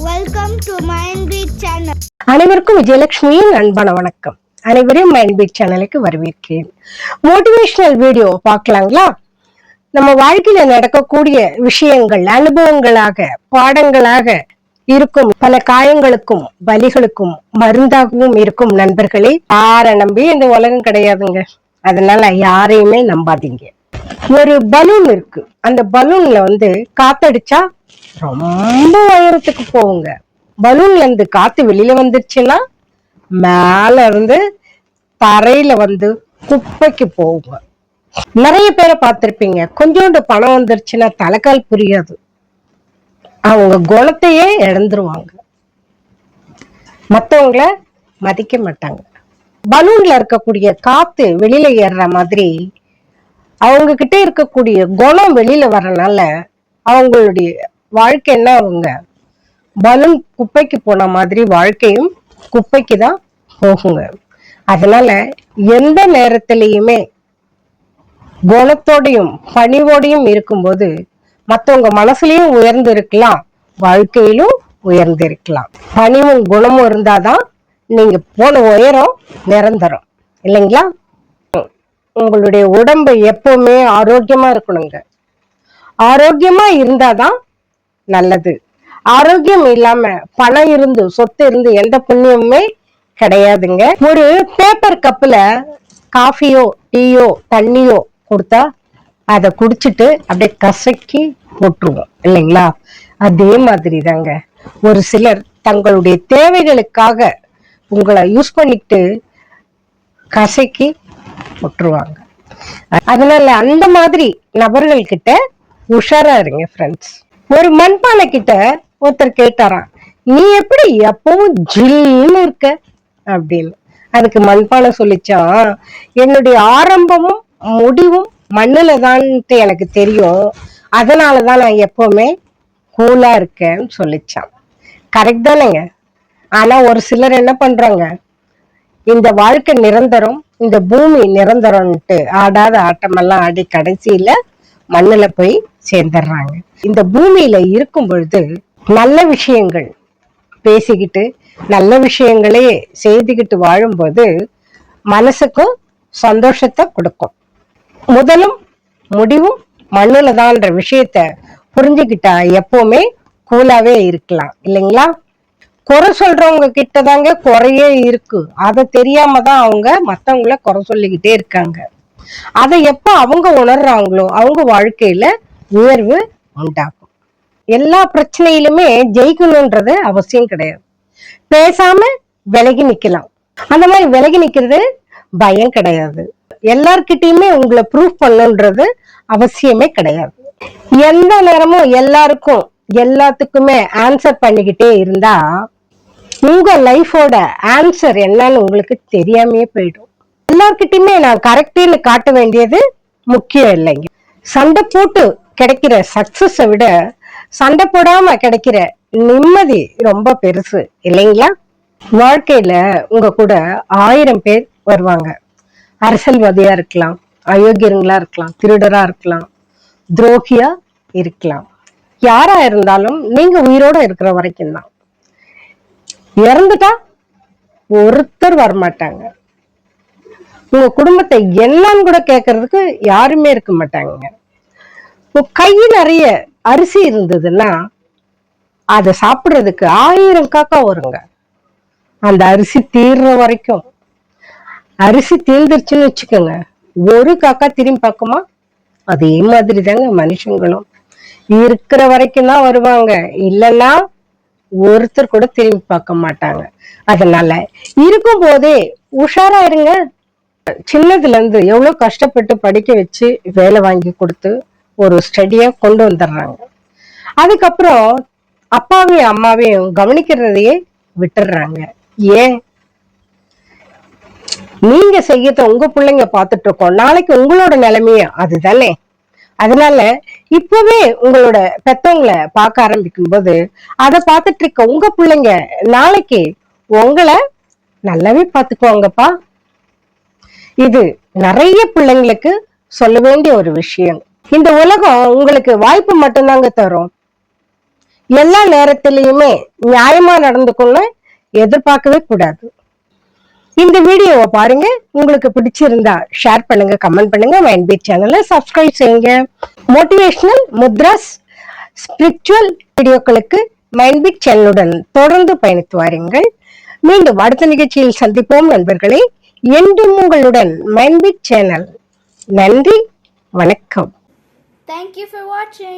Welcome to Mindbeat channel. அனைவருக்கும் விஜயலட்சுமியின் அன்பான வணக்கம். அனைவரையும் மைண்ட்பீட் சேனலுக்கு வரவேற்கிறேன். மோட்டிவேஷனல் வீடியோ பார்க்கலாங்களா? நம்ம வாழ்க்கையில நடக்கக்கூடிய விஷயங்கள் அனுபவங்களாக பாடங்களாக இருக்கும், பல காயங்களுக்கும் வலிகளுக்கும் மருந்தாகவும் இருக்கும். நண்பர்களே, யாரை நம்பி இந்த உலகம் கிடையாதுங்க. அதனால யாரையுமே நம்பாதீங்க. ஒரு பலூன் இருக்கு. அந்த பலூன்ல காத்தடிச்சா ரொம்ப உயரத்துக்கு போகுங்க. பலூன்ல இருந்து காத்து வெளியில வந்துருச்சுன்னா மேல இருந்து தரையில குப்பைக்கு போகுங்க. நிறைய பேரை பார்த்திருப்பீங்க, கொஞ்சோண்டு பணம் வந்துருச்சுன்னா தலைக்கால் புரியாது, அவங்க குணத்தையே இழந்துருவாங்க, மத்தவங்கள மதிக்க மாட்டாங்க. பலூன்ல இருக்கக்கூடிய காத்து வெளியில ஏறுற மாதிரி அவங்க கிட்ட இருக்கக்கூடிய குணம் வெளியில வர்றதுனால அவங்களுடைய வாழ்க்கை என்ன ஆகுங்க, பலூன் குப்பைக்கு போன மாதிரி வாழ்க்கையும் குப்பைக்கு தான் போகுங்க. அதனால எந்த நேரத்திலையுமே குணத்தோடையும் பணிவோடையும் இருக்கும்போது மத்தவங்க மனசுலயும் உயர்ந்து இருக்கலாம், வாழ்க்கையிலும் உயர்ந்து இருக்கலாம். பணிவும் குணமும் இருந்தாதான் நீங்க போன உயரம் நிரந்தரம், இல்லைங்களா? உங்களுடைய உடம்பு எப்பவுமே ஆரோக்கியமா இருக்கணுங்க. ஆரோக்கியமா இருந்தாதான் நல்லது. ஆரோக்கியம் இல்லாம பணம் இருந்து சொத்து இருந்து எந்த புண்ணியமுமே கிடையாதுங்க. ஒரு பேப்பர் கப்புல காஃபியோ டீயோ தண்ணியோ கொடுத்தா அதை குடிச்சிட்டு அப்படியே கசக்கி போட்டுருவோம், இல்லைங்களா? அதே மாதிரி தாங்க ஒரு சிலர் தங்களுடைய தேவைகளுக்காக உங்களை யூஸ் பண்ணிட்டு கசக்கி போட்டுருவாங்க. அதனால அந்த மாதிரி நபர்கள் கிட்ட உஷாரா இருங்க ஃப்ரெண்ட்ஸ். ஒரு மண்பானை கிட்ட ஒருத்தர் கேட்டாராம், நீ எப்படி எப்பவும் ஜில்லுன்னு இருக்க அப்படின்னு. அதுக்கு மண்பானை சொல்லிச்சான், என்னுடைய ஆரம்பமும் முடிவும் மண்ணுல தான்ட்டு எனக்கு தெரியும், அதனாலதான் நான் எப்பவுமே கூலா இருக்கேன்னு சொல்லிச்சான். கரெக்ட் தானேங்க? ஆனா ஒரு சிலர் என்ன பண்றாங்க, இந்த வாழ்க்கை நிரந்தரம், இந்த பூமி நிரந்தரம்ட்டு ஆடாத ஆட்டமெல்லாம் ஆடி கடைசியில மண்ணுல போய் சேர்ந்துடுறாங்க. இந்த பூமியில இருக்கும் பொழுது நல்ல விஷயங்கள் பேசிக்கிட்டு நல்ல விஷயங்களே செய்துக்கிட்டு வாழும்போது மனசுக்கும் சந்தோஷத்தை கொடுக்கும். முதலும் முடிவும் மண்ணுல தான்ற விஷயத்த புரிஞ்சுக்கிட்டா எப்பவுமே கூலாவே இருக்கலாம், இல்லைங்களா? குறை சொல்றவங்க கிட்டதாங்க குறையே இருக்கு. அதை தெரியாம தான் அவங்க மத்தவங்கள குறை சொல்லிக்கிட்டே இருக்காங்க. அதை எப்ப அவங்க உணர்றாங்களோ அவங்க வாழ்க்கையில உயர்வு உண்டாகும். எல்லா பிரச்சனையிலுமே ஜெயிக்கணும்ன்றது அவசியம் கிடையாது. பேசாம விலகி நிக்கலாம். அந்த மாதிரி விலகி நிக்கிறது பயம் கிடையாது. எல்லார்கிட்டயுமே உங்களை ப்ரூவ் பண்ணணுன்றது அவசியமே கிடையாது. எந்த நேரமும் எல்லாருக்கும் எல்லாத்துக்குமே ஆன்சர் பண்ணிக்கிட்டே இருந்தா உங்க லைஃபோட ஆன்சர் என்னன்னு உங்களுக்கு தெரியாமையே போயிடும். எல்லார்கிட்டயுமே நான் கரெக்டுன்னு காட்ட வேண்டியது முக்கியம் இல்லைங்க. சண்டை போட்டு கிடைக்கிற சக்சஸை விட சண்டை போடாம கிடைக்கிற நிம்மதி ரொம்ப பெருசு, இல்லைங்களா? வாழ்க்கையில உங்க கூட 1000 பேர் வருவாங்க. அரசியல்வாதியா இருக்கலாம், அயோக்கியங்களா இருக்கலாம், திருடரா இருக்கலாம், துரோகியா இருக்கலாம். யாரா இருந்தாலும் நீங்க உயிரோட இருக்கிற வரைக்கும் தான். இறந்துட்டா ஒருத்தர் வரமாட்டாங்க. உங்க குடும்பத்தை என்னன்னு கூட கேட்கறதுக்கு யாருமே இருக்க மாட்டாங்க. கை நிறைய அரிசி இருந்ததுன்னா அதை சாப்பிடுறதுக்கு 1000 காக்கா வருங்க. அந்த அரிசி தீர்ற வரைக்கும். அரிசி தீர்ந்துருச்சுன்னு வச்சுக்கோங்க, ஒரு காக்கா திரும்பி பார்க்குமா? அதே மாதிரி தாங்க மனுஷங்களும் இருக்கிற வரைக்கும் தான் வருவாங்க, இல்லைன்னா ஒருத்தர் கூட திரும்பி பார்க்க மாட்டாங்க. அதனால இருக்கும் போதே உஷாரா இருங்க. சின்னதுல இருந்து எவ்வளவு கஷ்டப்பட்டு படிக்க வச்சு வேலை வாங்கி கொடுத்து ஒரு ஸ்டடியா கொண்டு வந்துடுறாங்க. அதுக்கப்புறம் அப்பாவையும் அம்மாவையும் கவனிக்கிறதையே விட்டுடுறாங்க. ஏன்? நீங்க செய்யறத உங்க பிள்ளைங்க பார்த்துட்டு இருக்கோம், நாளைக்கு உங்களோட நிலைமையும் அதுதானே. அதனால இப்பவே உங்களோட பெத்தவங்களை பார்க்க ஆரம்பிக்கும் போது அதை பார்த்துட்டு இருக்க உங்க பிள்ளைங்க நாளைக்கு உங்களை நல்லாவே பார்த்துக்குவாங்கப்பா. இது நிறைய பிள்ளைங்களுக்கு சொல்ல வேண்டிய ஒரு விஷயம். இந்த உலகம் உங்களுக்கு வாய்ப்பு மட்டும்தாங்க தரும். எல்லா நேரத்திலயுமே நியாயமா நடந்துக்கணும் எதிர்பார்க்கவே கூடாது. இந்த வீடியோவை பாருங்க, உங்களுக்கு பிடிச்சிருந்தா ஷேர் பண்ணுங்க, கமெண்ட் பண்ணுங்க, மைண்ட்பீட் சேனலை சப்ஸ்கிரைப் செய்யுங்க. மோட்டிவேஷனல், முத்ராஸ், ஸ்பிரிச்சுவல் வீடியோக்களுக்கு மைண்ட்பீட் சேனலுடன் தொடர்ந்து பயணித்து வாருங்கள். மீண்டும் அடுத்த நிகழ்ச்சியில் சந்திப்போம் நண்பர்களே. என்றும் உங்களுடன் மைண்ட்பீட் சேனல். நன்றி, வணக்கம். Thank you for watching.